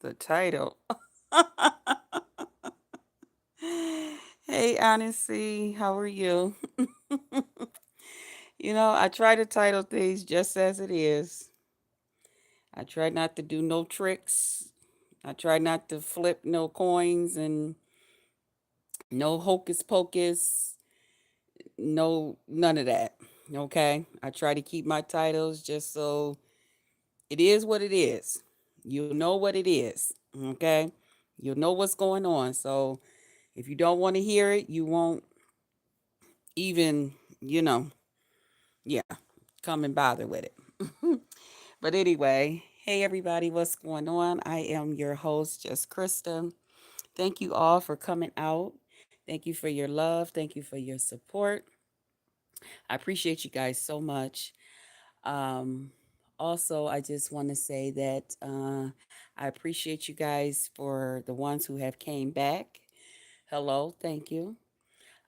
The title. Hey, honestly, how are you? I try to title things just as it is. I try not to do no tricks. I try not to flip no coins and no hocus pocus, no none of that. Okay? I try to keep my titles just so it is what it is. You know what it is. Okay? You'll know what's going on. So if you don't want to hear it, you won't even, you know, yeah, come and bother with it. But anyway, hey everybody, what's going on? I am your host, Just Krista. Thank you all for coming out. Thank you for your love. Thank you for your support. I appreciate you guys so much. Um, Also, I just want to say that I appreciate you guys for the ones who have came back. Hello, thank you.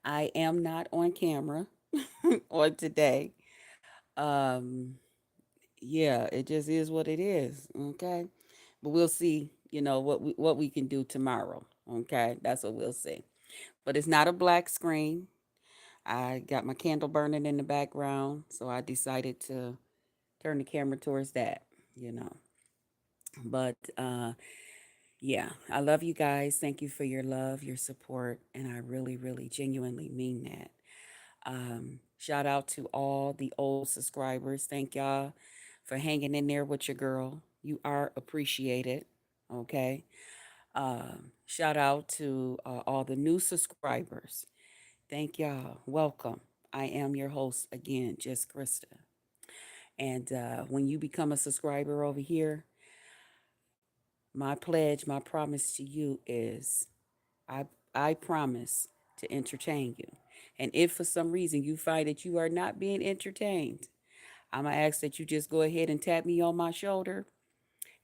I am not on camera on today. Um, yeah, it just is what it is. Okay, but we'll see. What we can do tomorrow. Okay, that's what we'll see. But it's not a black screen. I got my candle burning in the background, so I decided to turn the camera towards that. You know, but yeah, I love you guys. Thank you for your love, your support, and I really, really, genuinely mean that. Shout out to all the old subscribers. Thank y'all for hanging in there with your girl. You are appreciated. Okay. Shout out to all the new subscribers. Thank y'all. Welcome. I am your host again, Just Krista. And when you become a subscriber over here, my pledge, my promise to you is I I promise to entertain you. And if for some reason you find that you are not being entertained, I'm gonna ask that you just go ahead and tap me on my shoulder,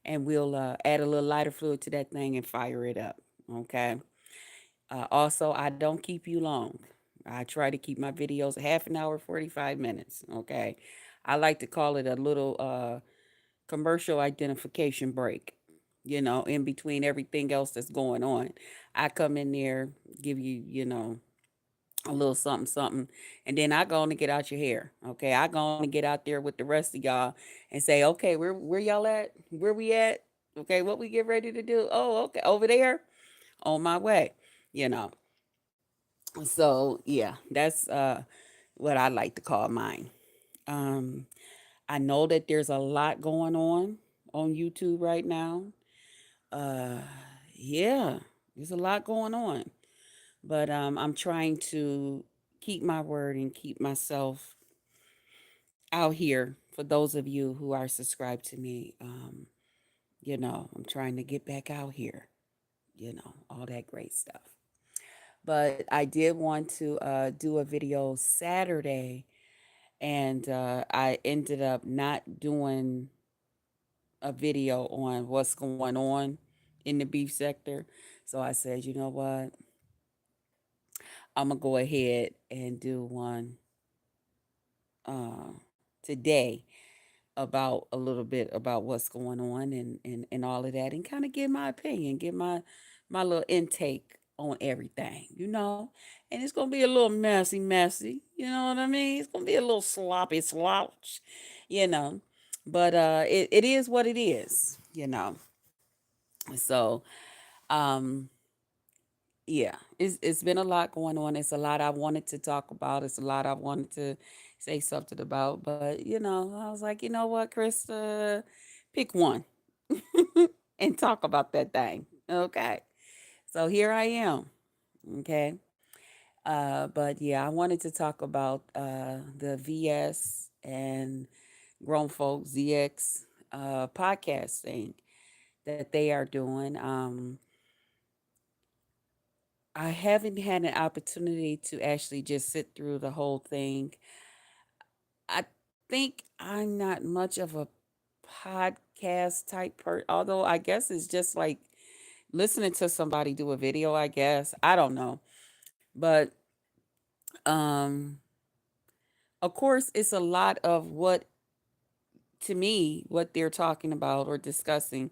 and we'll add a little lighter fluid to that thing and fire it up. Okay. Also, I don't keep you long. I try to keep my videos a half an hour, 45 minutes. Okay. I like to call it a little commercial identification break, in between everything else that's going on. I come in there, give you, a little something, something, and then I go on to get out your hair. Okay. I go on to get out there with the rest of y'all and say, okay, where y'all at? Where we at? Okay. What we get ready to do? Oh, okay. Over there on my way, you know. So yeah, that's what I like to call mine. Um, I know that there's a lot going on YouTube right now. Uh, yeah, there's a lot going on, but I'm trying to keep my word and keep myself out here for those of you who are subscribed to me. I'm trying to get back out here. All that great stuff. But I did want to do a video Saturday, and I ended up not doing a video on what's going on in the beef sector. So I said, you know what? I'm gonna go ahead and do one uh, today about a little bit about what's going on and all of that, and kind of give my opinion, give my little intake on everything, And it's gonna be a little messy, messy. You know what I mean? It's gonna be a little sloppy, slouch, you know. But it is what it is. So um yeah, it's been a lot going on. It's a lot I wanted to talk about. It's a lot I wanted to say something about. But I was like, you know what, Krista, pick one and talk about that thing. Okay. So here I am. Okay. But yeah, I wanted to talk about the VS and Grown Folk ZX podcast thing that they are doing. I haven't had an opportunity to actually just sit through the whole thing. I think I'm not much of a podcast type person, although I guess it's just like listening to somebody do a video, I guess. I don't know. But um of course it's a lot of what to me, what they're talking about or discussing,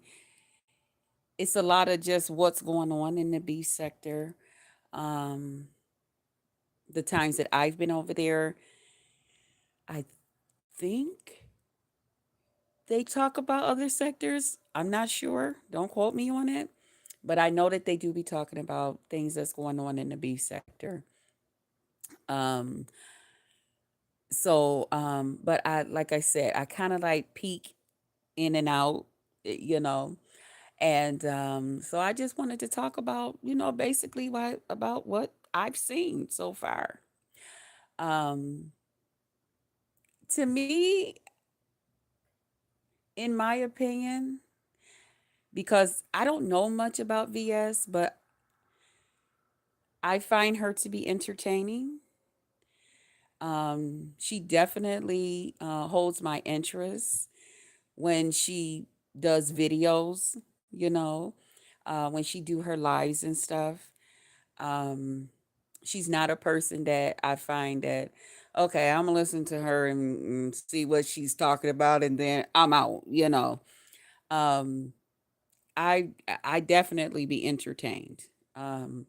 it's a lot of just what's going on in the beef sector. Um, the times that I've been over there, I think they talk about other sectors. I'm not sure. Don't quote me on it. But I know that they do be talking about things that's going on in the beef sector. Um, but I, like I said, I kind of like peek in and out, you know. And so I just wanted to talk about, basically about what I've seen so far. Um, to me, in my opinion, because I don't know much about VS, but I find her to be entertaining. She definitely holds my interest when she does videos, you know, when she do her lives and stuff. Um, she's not a person that I find that, okay, I'm gonna listen to her and see what she's talking about, and then I'm out. Um, I definitely be entertained. Um,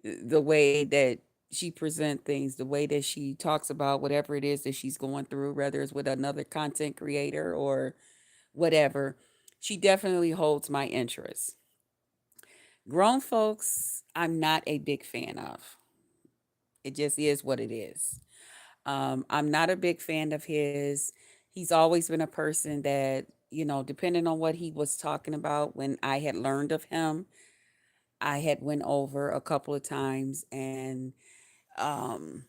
the way that she present things, the way that she talks about whatever it is that she's going through, whether it's with another content creator or whatever, she definitely holds my interest. Grown folks, I'm not a big fan of. It just is what it is. I'm not a big fan of his. He's always been a person that, depending on what he was talking about when I had learned of him, I had went over a couple of times and um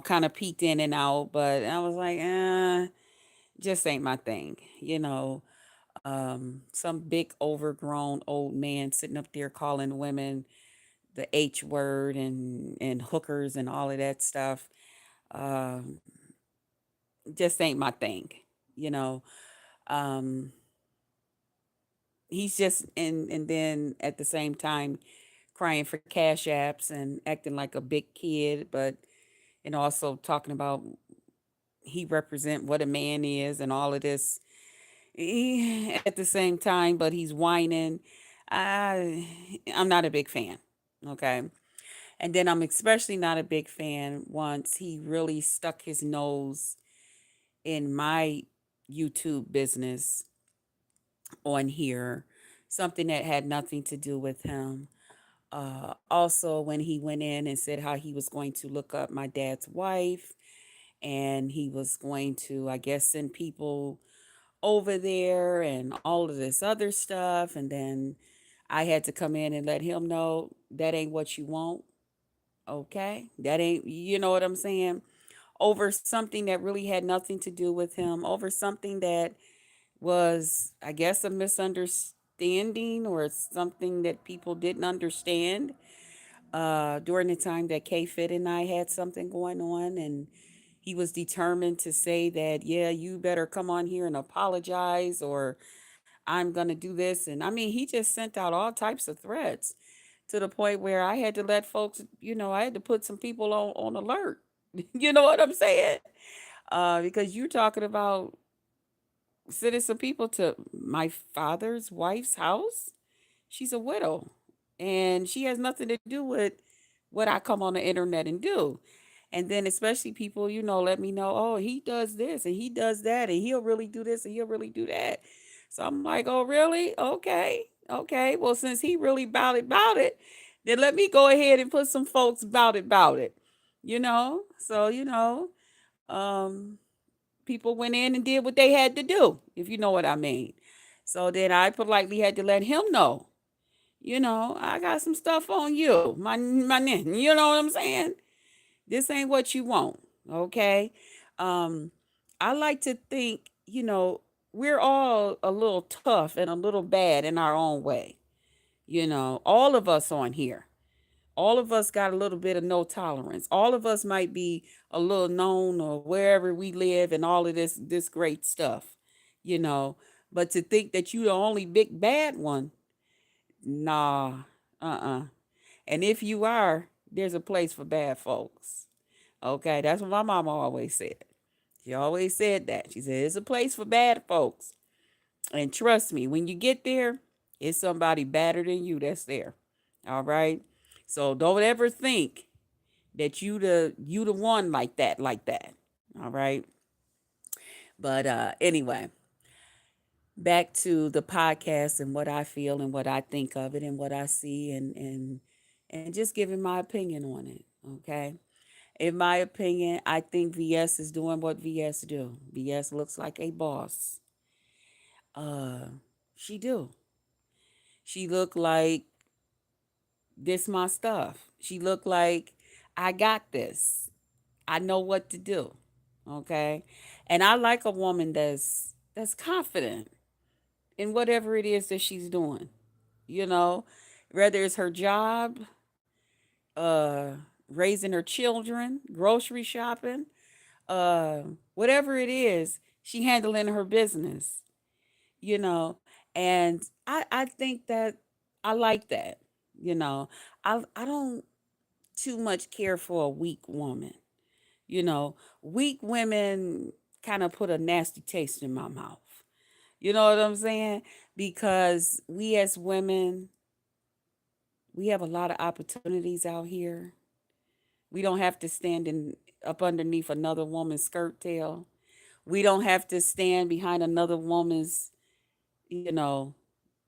kind of peeked in and out, but I was like, just ain't my thing. Some big overgrown old man sitting up there calling women the H word and hookers and all of that stuff. Um, just ain't my thing. You know, um, he's just and then at the same time crying for cash apps and acting like a big kid, but and also talking about he represent what a man is and all of this at the same time, but he's whining. I'm not a big fan. Okay. And then I'm especially not a big fan once he really stuck his nose in my YouTube business on here, something that had nothing to do with him. Also, when he went in and said how he was going to look up my dad's wife and he was going to, I guess, send people over there and all of this other stuff. And then I had to come in and let him know that ain't what you want. Okay. That ain't, you know what I'm saying? Over something that really had nothing to do with him, over something that was, I guess, a misunderstanding or something that people didn't understand during the time that K Fit and I had something going on. And he was determined to say that, yeah, you better come on here and apologize or I'm going to do this. And I mean, he just sent out all types of threats to the point where I had to let folks, I had to put some people on alert. You know what I'm saying? Because you're talking about sending some people to my father's wife's house. She's a widow and she has nothing to do with what I come on the internet and do. And then especially people, let me know, oh, he does this and he does that and he'll really do this and he'll really do that. So I'm like, oh, really? Okay. Okay. Well, since he really about it, then let me go ahead and put some folks about it. So, um, people went in and did what they had to do, if you know what I mean. So then I politely had to let him know, I got some stuff on you, you know what I'm saying? This ain't what you want, okay? Um, I like to think, we're all a little tough and a little bad in our own way. All of us on here. All of us got a little bit of no tolerance. All of us might be a little known or wherever we live and all of this great stuff, you know. But to think that you the only big bad one, nah, And if you are, there's a place for bad folks. Okay, that's what my mama always said. She always said that. She said, it's a place for bad folks. And trust me, when you get there, it's somebody better than you that's there. All right. So don't ever think that you the one like that. All right. But anyway, back to the podcast and what I feel and what I think of it and what I see and just giving my opinion on it. Okay. In my opinion, I think VS is doing what VS do. VS looks like a boss. Uh she do. She look like this my stuff. She look like I got this. I know what to do. Okay? And I like a woman that's confident in whatever it is that she's doing. You know, whether it's her job, uh raising her children, grocery shopping, uh whatever it is, she handling her business, you know. And I think that I like that. You know, I don't too much care for a weak woman. You know, weak women kind of put a nasty taste in my mouth. You know what I'm saying? Because we as women, we have a lot of opportunities out here. We don't have to stand in up underneath another woman's skirt tail. We don't have to stand behind another woman's, you know,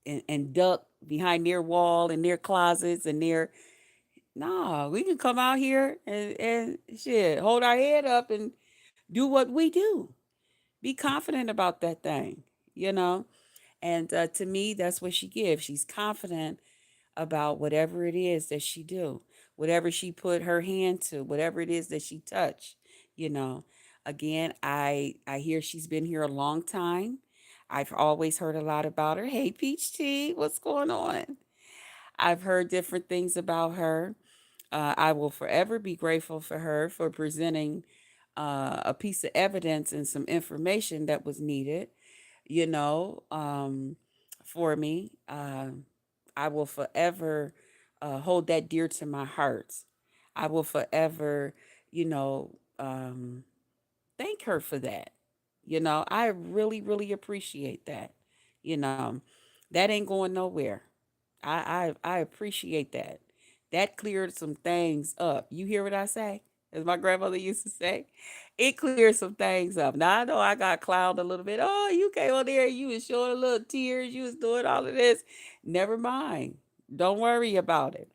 and duck behind their wall and their closets and their nah, we can come out here and shit, hold our head up and do what we do. Be confident about that thing, you know? And to me, that's what she gives. She's confident about whatever it is that she do, whatever she put her hand to, whatever it is that she touch, you know. Again, I hear she's been here a long time. I've always heard a lot about her. Hey, Peach Tea, what's going on? I've heard different things about her. I will forever be grateful for her for presenting a piece of evidence and some information that was needed, you know, for me. I will forever hold that dear to my heart. I will forever, you know, thank her for that. You know, I really, really appreciate that. You know, that ain't going nowhere. I appreciate that. That cleared some things up. You hear what I say? As my grandmother used to say, it cleared some things up. Now I know I got clowned a little bit. Oh, you came on there, you was showing a little tears, you was doing all of this. Never mind. Don't worry about it.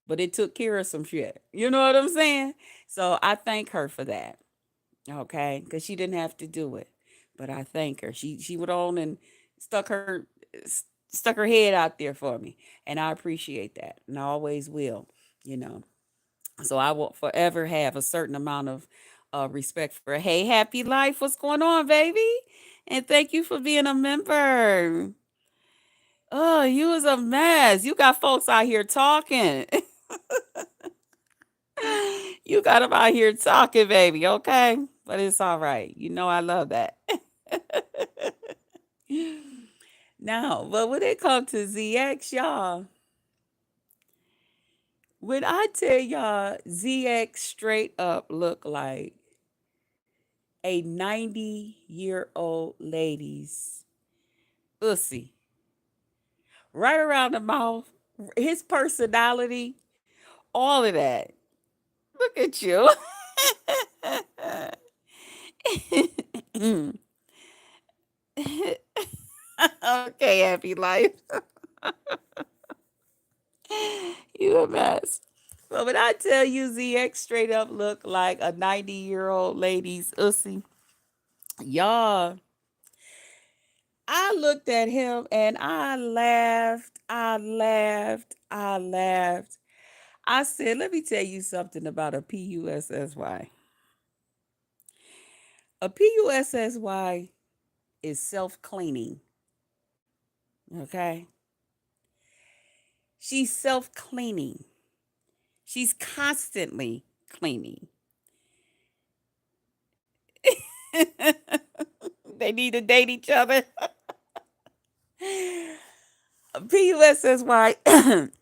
But it took care of some shit. You know what I'm saying? So I thank her for that. Okay, because she didn't have to do it, but I thank her. She went on and stuck her stuck her head out there for me, and I appreciate that, and I always will. You know, so I will forever have a certain amount of respect for her. Hey, happy life, what's going on, baby? And thank you for being a member. Oh, you was a mess. You got folks out here talking. You got them out here talking, baby. Okay, but it's all right. You know I love that. Now, but when it comes to ZX, y'all, when I tell y'all ZX straight up look like a 90-year-old lady's pussy, right around the mouth, his personality, all of that. Look at you. Okay, happy life. You a mess. But when I tell you ZX straight up look like a 90-year-old lady's ussy, y'all, I looked at him and I laughed. I laughed. I laughed. I said, let me tell you something about a PUSSY. A PUSSY is self cleaning. Okay? She's self cleaning. She's constantly cleaning. They need to date each other. PUSSY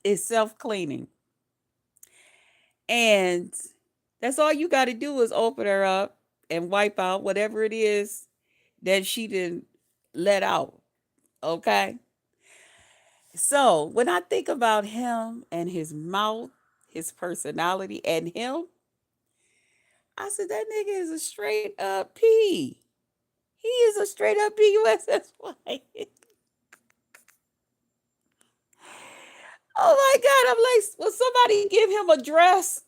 is self cleaning. And that's all you got to do is open her up and wipe out whatever it is that she didn't let out. Okay. So when I think about him and his mouth, his personality, and him, I said that nigga is a straight up P. He is a straight up PUSSY. Oh my God. I'm like, will somebody give him a dress?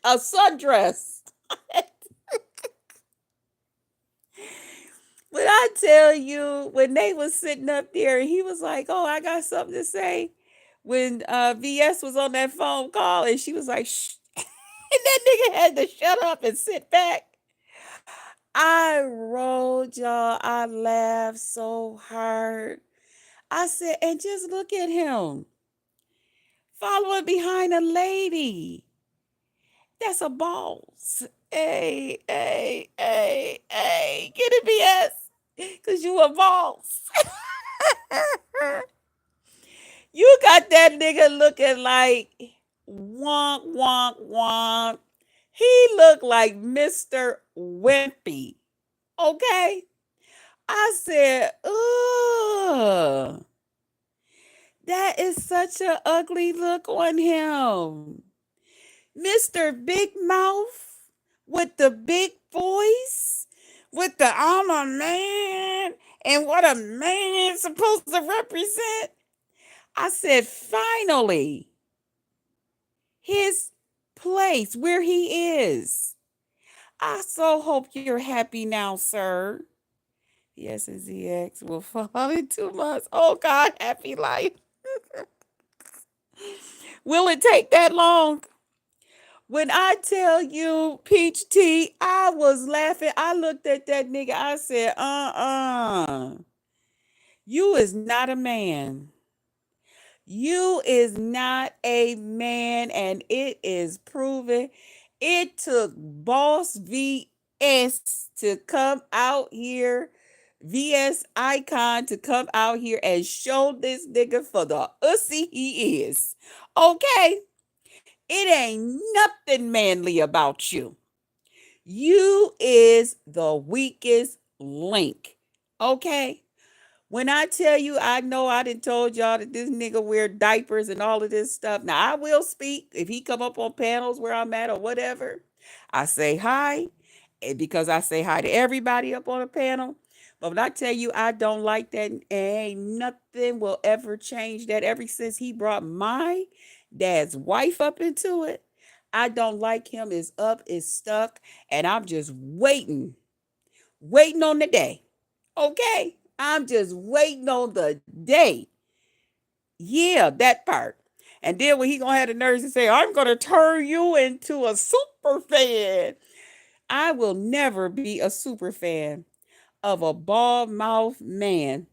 A sundress. When I tell you, when they was sitting up there, he was like, "Oh, I got something to say." When VS was on that phone call, and she was like, "Shh," and that nigga had to shut up and sit back. I rolled, y'all. I laughed so hard. I said, and just look at him following behind a lady. That's a boss. Hey, hey, hey, hey. Get it, BS. Because you a boss. You got that nigga looking like wonk, wonk, wonk. He looked like Mr. Wimpy. Okay? I said, ugh. That is such an ugly look on him. Mr. Big Mouth with the big voice, with the I'm a man and what a man is supposed to represent. I said, finally, his place where he is. I so hope you're happy now, sir. Yes, and ZX will fall in 2 months. Oh, God, happy life. Will it take that long? When I tell you, Peach Tea, I was laughing. I looked at that nigga. I said, you is not a man. You is not a man, and it is proven. It took Boss VS to come out here, VS Icon to come out here and show this nigga for the ussy he is. Okay? It ain't nothing manly about you. You is the weakest link. Okay? When I tell you, I know I done told y'all that this nigga wear diapers and all of this stuff. Now I will speak if he come up on panels where I'm at or whatever. I say hi, and because I say hi to everybody up on the panel. But when I tell you I don't like that, ain't nothing will ever change that. Ever since he brought my dad's wife up into it, I don't like him. Is up, is stuck, and I'm just waiting on the day. Okay? I'm just waiting on the day. Yeah, that part. And then when he gonna have the nerves to say, I'm gonna turn you into a super fan. I will never be a super fan of a bald mouth man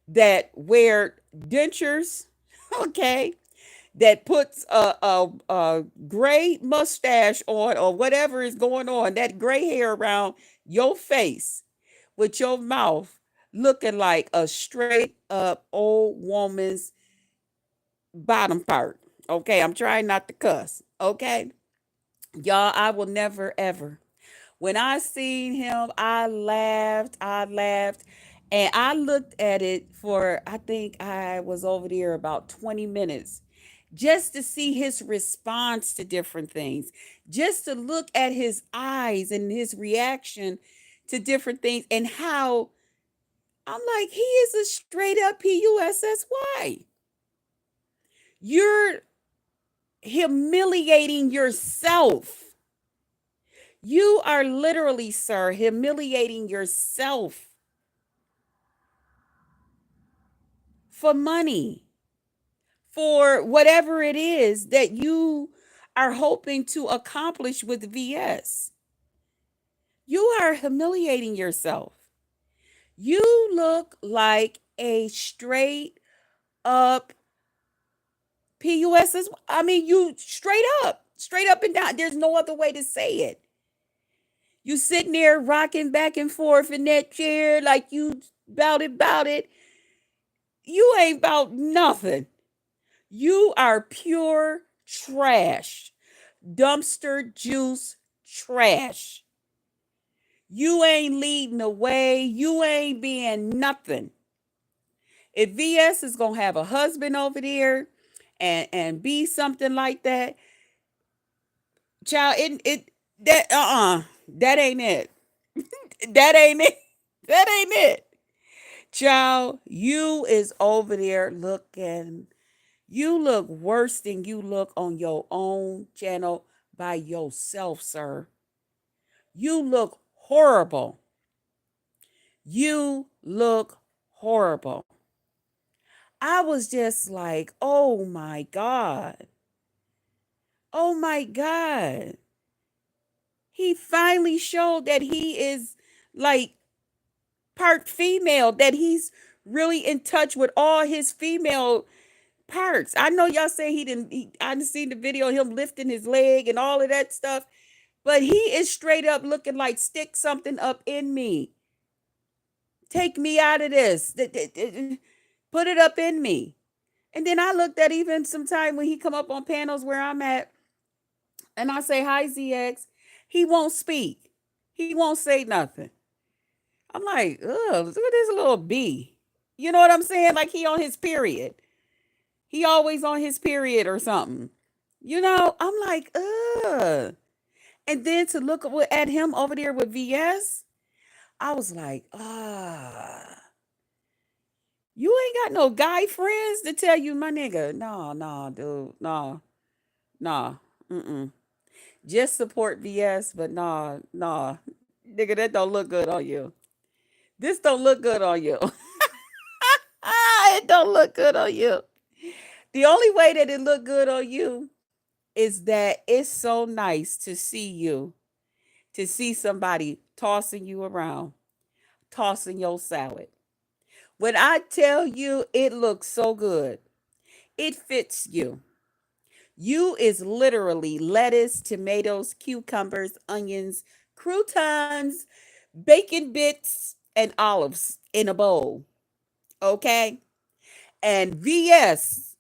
that wear dentures, okay, that puts a gray mustache on or whatever is going on, that gray hair around your face with your mouth looking like a straight up old woman's bottom part. Okay, I'm trying not to cuss. Okay, y'all, I will never ever. When I seen him, I laughed, and I looked at it for, I think I was over there about 20 minutes just to see his response to different things, just to look at his eyes and his reaction to different things, and how I'm like, he is a straight up PUSSY. You're humiliating yourself. You are literally, sir, humiliating yourself for money, for whatever it is that you are hoping to accomplish with VS. You are humiliating yourself. You look like a up PUSS. I mean, you straight up and down. There's no other way to say it. You sitting there rocking back and forth in that chair like you bout it. You ain't about nothing. You are pure trash. Dumpster juice trash. You ain't leading the way. You ain't being nothing. If VS is gonna have a husband over there and be something like that, child, it that that ain't it. That ain't it. That ain't it. Child, you is over there looking. You look worse than you look on your own channel by yourself, sir. You look horrible. You look horrible. I was just like, oh my God. Oh my God. He finally showed that he is like part female, that he's really in touch with all his female parts. I know y'all say I didn't see the video of him lifting his leg and all of that stuff, but he is straight up looking like stick something up in me. Take me out of this. Put it up in me. And then I looked at even sometime when he come up on panels where I'm at and I say, hi, ZX, he won't speak. He won't say nothing. I'm like, ugh, look at this little B. You know what I'm saying? Like he on his period. He always on his period or something. You know, I'm like, ugh. And then to look at him over there with VS, I was like, you ain't got no guy friends to tell you, my nigga. No, no, dude. No, no. Mm-mm. Just support VS, but nah, nah. Nigga, that don't look good on you. This don't look good on you. It don't look good on you. The only way that it look good on you is that it's so nice to see you, to see somebody tossing you around, tossing your salad. When I tell you it looks so good, it fits you. You is literally lettuce, tomatoes, cucumbers, onions, croutons, bacon bits, and olives in a bowl. Okay? And VS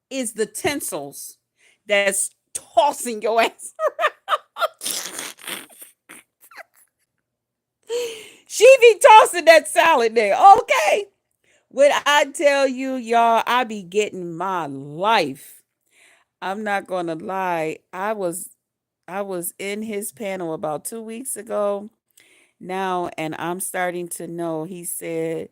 is the tensils that's tossing your ass. She be tossing that salad there. Okay. When I tell you, y'all, I be getting my life. I'm not gonna lie. I was in his panel about 2 weeks ago now, and I'm starting to know. He said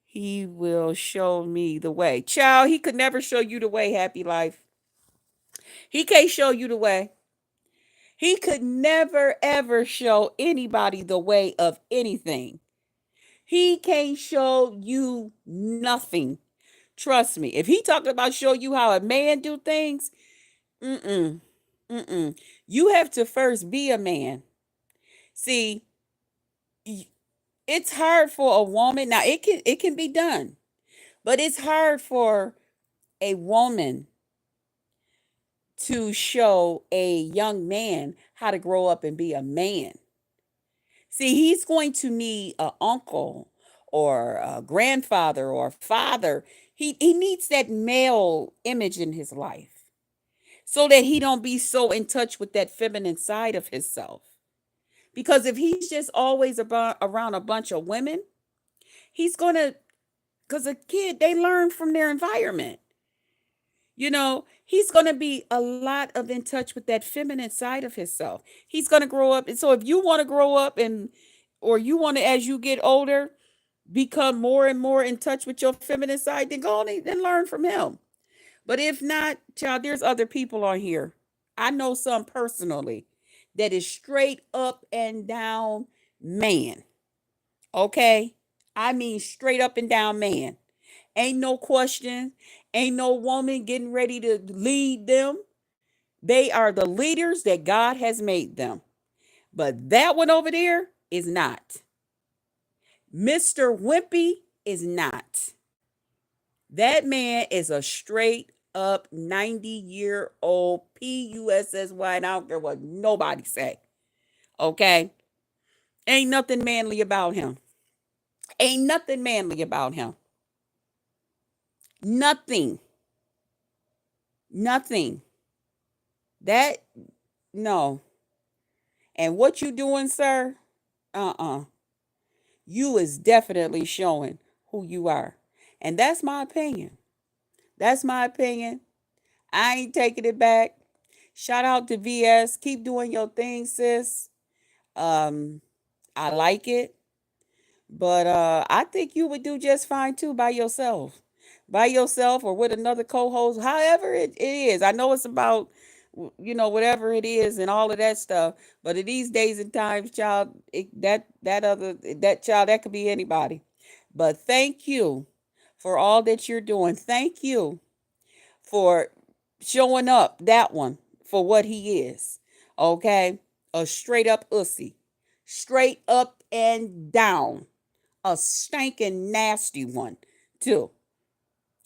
he will show me the way. Child, he could never show you the way, happy life. He can't show you the way. He could never ever show anybody the way of anything. He can't show you nothing. Trust me. If he talked about show you how a man do things, mm-mm, mm-mm. You have to first be a man. See, it's hard for a woman. Now it can be done, but it's hard for a woman to show a young man how to grow up and be a man. See, he's going to need a uncle or a grandfather or father. He needs that male image in his life so that he don't be so in touch with that feminine side of himself. Because if he's just always around a bunch of women, he's going to, because a kid, they learn from their environment. He's going to be a lot of in touch with that feminine side of himself. He's going to grow up. And so if you want to grow up or you want to, as you get older, become more and more in touch with your feminine side, then go on and learn from him. But if not, child, there's other people on here. I know some personally that is straight up and down man. Okay? I mean, straight up and down man. Ain't no question. Ain't no woman getting ready to lead them. They are the leaders that God has made them. But that one over there is not. Mr. Wimpy is not. That man is a straight up 90-year-old PUSSY, and I don't care what nobody say. Okay? Ain't nothing manly about him. Ain't nothing manly about him. Nothing. Nothing. That, no. And what you doing, sir? uh-uh. You is definitely showing who you are. And that's my opinion. That's my opinion. I ain't taking it back. Shout out to VS. Keep doing your thing, sis. Um, I like it. But I think you would do just fine too by yourself. By yourself or with another co-host, however it is. I know it's about whatever it is and all of that stuff. But in these days and times, child, that child that could be anybody. But thank you for all that you're doing. Thank you for showing up that one for what he is. Okay? A straight up ussy. Straight up and down. A stinking nasty one, too.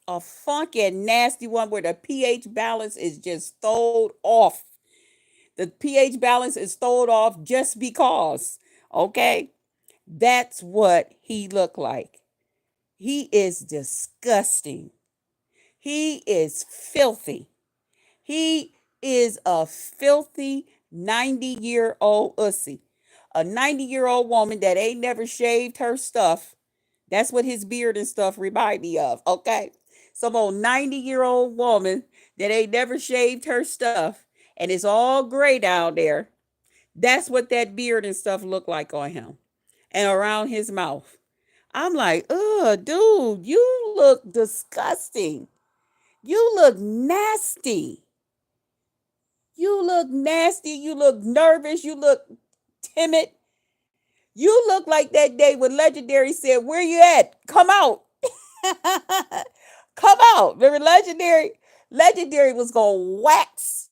A funky and nasty one where the pH balance is just thrown off. The pH balance is thrown off just because. Okay? That's what he looked like. He is disgusting. He is filthy. He is a filthy 90-year-old ussy. A 90-year-old woman that ain't never shaved her stuff. That's what his beard and stuff remind me of, okay? Some old 90-year-old woman that ain't never shaved her stuff and it's all gray down there. That's what that beard and stuff look like on him and around his mouth. I'm like, ugh, dude, you look disgusting. You look nasty. You look nasty. You look nervous. You look timid. You look like that day when Legendary said, "Where you at? Come out." Come out. Remember Legendary? Legendary was going to wax.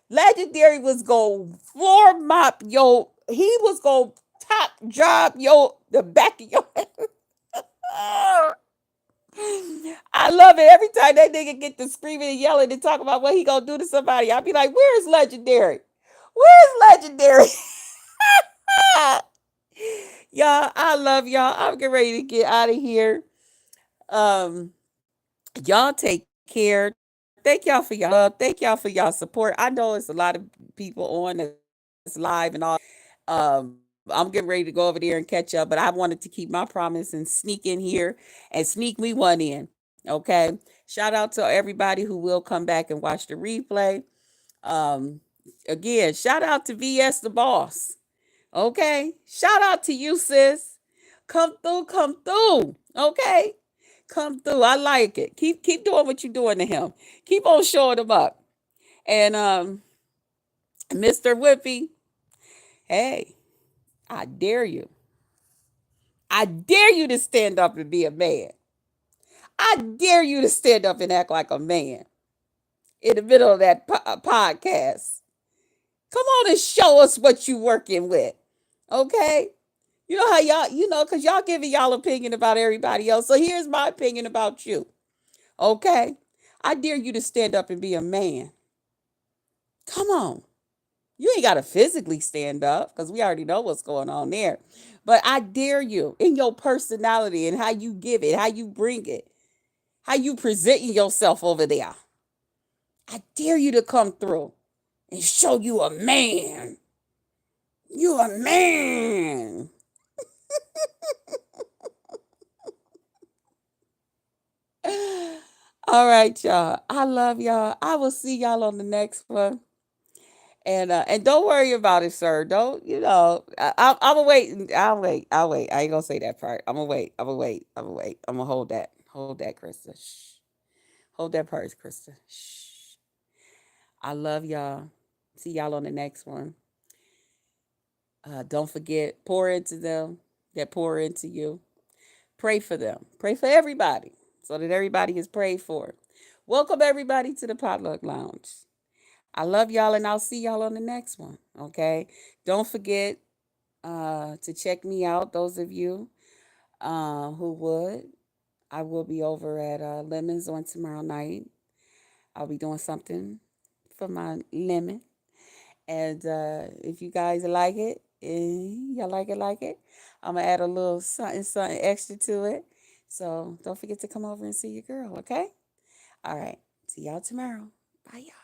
Legendary was going to floor mop yo. He was going to top job yo the back of your head. I love it. Every time that nigga get to screaming and yelling and talk about what he gonna do to somebody, I'll be like, where's Legendary? Where's Legendary? Y'all, I love y'all. I'm getting ready to get out of here. Um, y'all take care. Thank y'all for y'all love. Thank y'all for y'all support. I know it's a lot of people on this live and all. I'm getting ready to go over there and catch up, but I wanted to keep my promise and sneak in here and sneak me one in. Okay. Shout out to everybody who will come back and watch the replay. Um, Again, shout out to VS the boss. Okay. Shout out to you, sis. Come through, come through. Okay. Come through. I like it. Keep doing what you're doing to him. Keep on showing him up. And Mr. Whippy, hey, I dare you. I dare you to stand up and be a man. I dare you to stand up and act like a man in the middle of that podcast. Come on and show us what you working with. Okay? You know how because y'all giving y'all opinion about everybody else. So here's my opinion about you. Okay? I dare you to stand up and be a man. Come on. You ain't got to physically stand up because we already know what's going on there. But I dare you in your personality and how you give it, how you bring it, how you presenting yourself over there. I dare you to come through and show you a man. You a man. All right, y'all. I love y'all. I will see y'all on the next one. And don't worry about it, sir. Don't I'm gonna wait. I'll wait. I'll wait. I ain't gonna say that part. I'm gonna wait. I'm gonna wait. I'm gonna wait. I'm gonna hold that. Hold that, Krista. Shh. Hold that part, Krista. Shh. I love y'all. See y'all on the next one. Don't forget, pour into them that pour into you. Pray for them. Pray for everybody so that everybody is prayed for. Welcome everybody to the Potluck Lounge. I love y'all and I'll see y'all on the next one. Okay. Don't forget to check me out, those of you who would. I will be over at Lemons on tomorrow night. I'll be doing something for my lemon. And if you guys like it, y'all like it, I'm going to add a little something extra to it. So don't forget to come over and see your girl, okay? All right. See y'all tomorrow. Bye, y'all.